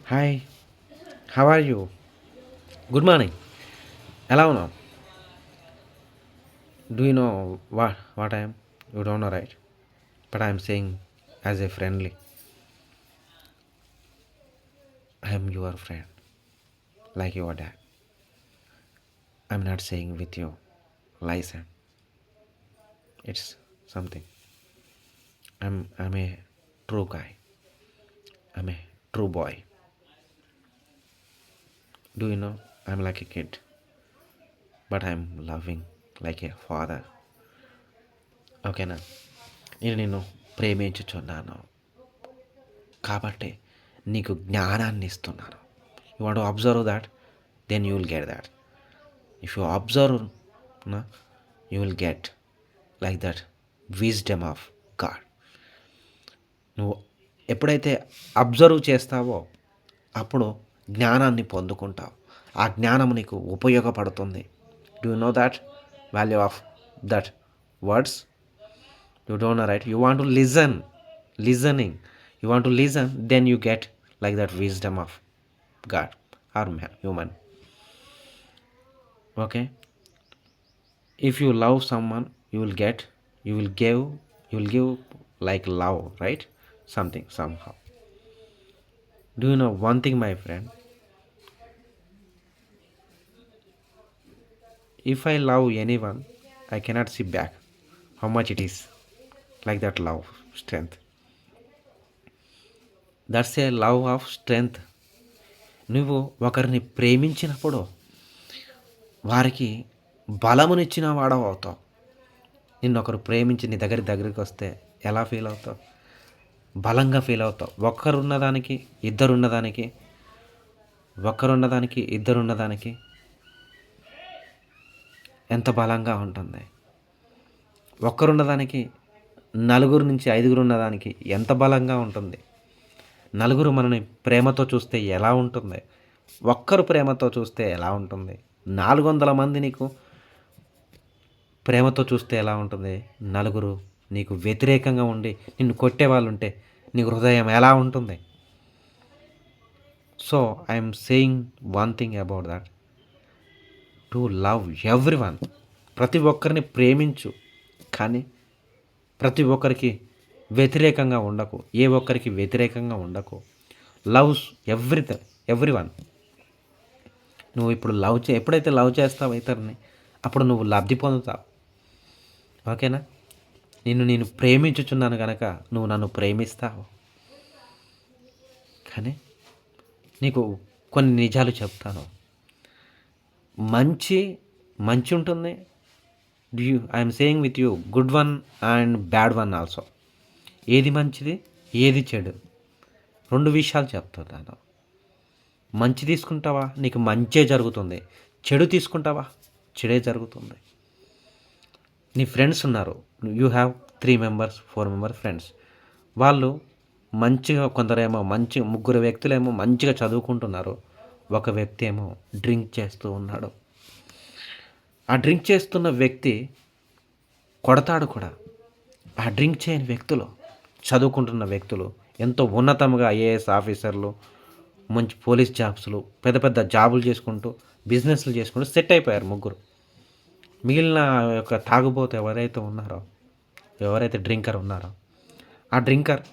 Hi, how are you? Good morning. ఎలా ఉన్నావు? Do you know what I am? You don't know, right? But I am saying as a friendly, I am your friend, like your dad. I'm not saying with you lies and it's something. I'm a true guy. I'm a true boy. Do you know? I'm like a kid, but I'm loving like a father. ఓకేనా? నేను నిన్ను ప్రేమించుచున్నాను కాబట్టి నీకు జ్ఞానాన్ని ఇస్తున్నాను. You want to observe that, then you will get that. If you observe, you will get like that wisdom of God. నువ్వు ఎప్పుడైతే observe చేస్తావో అప్పుడు జ్ఞానాన్ని పొందుకుంటావు. ఆ జ్ఞానం నీకు ఉపయోగపడుతుంది. Do you know that value of that words? You don't know, right? You want to listening. You want to listen, then you get like that wisdom of God or man, human. Okay? If you love someone, you will give like love, right? Something, somehow. Do you know one thing, my friend? If I love anyone, I cannot see back how much it is. Like that love, strength. That's a love of strength. నువ్వు ఒకరిని ప్రేమించినప్పుడు వారికి బలమునిచ్చిన వాడవు అవుతావు. నిన్ను ఒకరు ప్రేమించి నీ దగ్గరికి వస్తే ఎలా ఫీల్ అవుతావు? బలంగా ఫీల్ అవుతావు. ఒక్కరున్నదానికి ఇద్దరున్నదానికి ఎంత బలంగా ఉంటుంది. ఒక్కరున్నదానికి నలుగురు నుంచి ఐదుగురు ఉన్నదానికి ఎంత బలంగా ఉంటుంది. నలుగురు మనని ప్రేమతో చూస్తే ఎలా ఉంటుంది, ఒక్కరు ప్రేమతో చూస్తే ఎలా ఉంటుంది, 400 మంది నీకు ప్రేమతో చూస్తే ఎలా ఉంటుంది, నలుగురు నీకు వ్యతిరేకంగా ఉండి నిన్ను కొట్టేవాళ్ళు ఉంటే నీకు హృదయం ఎలా ఉంటుంది? So I'm saying one thing about that, to love every one. ప్రతి ఒక్కరిని ప్రేమించు, కానీ ప్రతి ఒక్కరికి వ్యతిరేకంగా ఉండకు. ఏ ఒక్కరికి వ్యతిరేకంగా ఉండకు. Loves every one. నువ్వు ఇప్పుడు ఎప్పుడైతే లవ్ చేస్తావు ఇతరుని, అప్పుడు నువ్వు లబ్ధి పొందుతావు. ఓకేనా? నేను ప్రేమించుచున్నాను కనుక నువ్వు నన్ను ప్రేమిస్తావు. కానీ నీకు కొన్ని నిజాలు చెప్తాను. మంచి ఉంటుంది. I'm saying with you good one and bad one also. ఏది మంచిది, ఏది చెడు, 2 విషయాలు చెప్తున్నాను. మంచి తీసుకుంటావా, నీకు మంచే జరుగుతుంది. చెడు తీసుకుంటావా, చెడే జరుగుతుంది. నీ ఫ్రెండ్స్ ఉన్నారు, you have 3 members 4 members friends. వాళ్ళు మంచిగా, కొందరేమో ముగ్గురు వ్యక్తులేమో మంచిగా చదువుకుంటున్నారు. ఒక వ్యక్తి ఏమో డ్రింక్ చేస్తూ ఉన్నాడు. ఆ డ్రింక్ చేస్తున్న వ్యక్తి కొడతాడు కూడా. ఆ డ్రింక్ చేయని వ్యక్తులు, చదువుకుంటున్న వ్యక్తులు, ఎంతో ఉన్నతంగా ఐఏఎస్ ఆఫీసర్లు, మంచి పోలీస్ జాబ్స్లు, పెద్ద పెద్ద జాబులు చేసుకుంటూ, బిజినెస్లు చేసుకుంటూ సెట్ అయిపోయారు ముగ్గురు. మిగిలిన యొక్క తాగుబోతు ఎవరైతే డ్రింకర్ ఉన్నారో, ఆ డ్రింకర్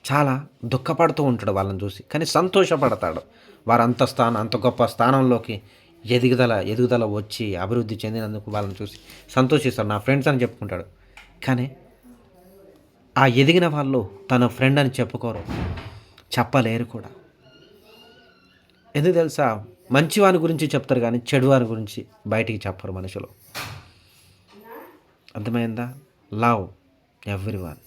చాలా దుఃఖపడుతూ ఉంటాడు వాళ్ళని చూసి, కానీ సంతోషపడతాడు. వారు అంత గొప్ప స్థానంలోకి ఎదుగుదల వచ్చి అభివృద్ధి చెందినందుకు వాళ్ళని చూసి సంతోషిస్తాడు. నా ఫ్రెండ్స్ అని చెప్పుకుంటాడు. కానీ ఆ ఎదిగిన వాళ్ళు తన ఫ్రెండ్ అని చెప్పలేరు కూడా. ఎందుకు తెలుసా? మంచివాని గురించి చెప్తారు కానీ చెడువాని గురించి బయటికి చెప్పరు మనుషులు. అర్థమైందా? Love every one.